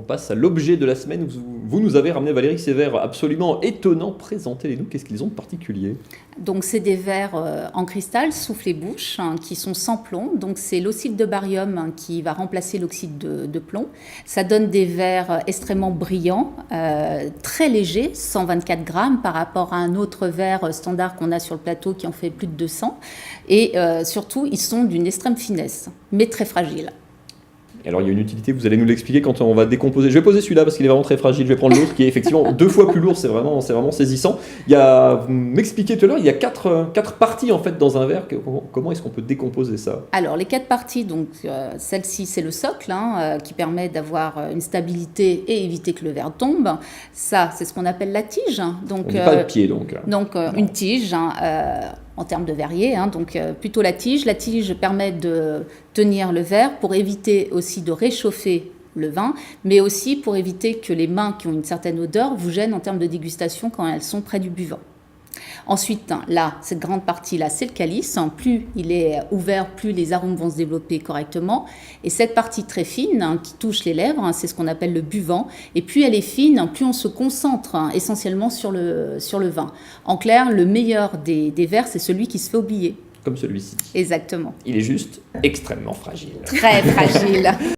passe à l'objet de la semaine. Vous nous avez ramené, Valérie, ces verres absolument étonnants. Présentez-les-nous, qu'est-ce qu'ils ont de particulier? Donc c'est des verres en cristal soufflé-bouche qui sont sans plomb. Donc c'est l'oxyde de barium qui va remplacer l'oxyde de plomb. Ça donne des verres extrêmement brillants, très légers, 124 grammes par rapport à un autre verre standard qu'on a sur le plateau qui en fait plus de 200. Et surtout, ils sont d'une extrême finesse, mais très fragiles. Alors, il y a une utilité, vous allez nous l'expliquer quand on va décomposer. Je vais poser celui-là parce qu'il est vraiment très fragile. Je vais prendre l'autre qui est effectivement 2 fois plus lourd. C'est vraiment saisissant. Vous m'expliquiez tout à l'heure, il y a 4 parties en fait dans un verre. Comment est-ce qu'on peut décomposer ça? Alors, les 4 parties, donc celle-ci, c'est le socle qui permet d'avoir une stabilité et éviter que le verre tombe. Ça, c'est ce qu'on appelle la tige. Donc, on n'est pas le pied, donc. Une tige. En termes de verrier, donc plutôt la tige. La tige permet de tenir le verre pour éviter aussi de réchauffer le vin, mais aussi pour éviter que les mains qui ont une certaine odeur vous gênent en termes de dégustation quand elles sont près du buvant. Ensuite, là, cette grande partie-là, c'est le calice. Plus il est ouvert, plus les arômes vont se développer correctement. Et cette partie très fine qui touche les lèvres, c'est ce qu'on appelle le buvant. Et plus elle est fine, plus on se concentre essentiellement sur le vin. En clair, le meilleur des verres, c'est celui qui se fait oublier. Comme celui-ci. Exactement. Il est juste extrêmement fragile. Très fragile.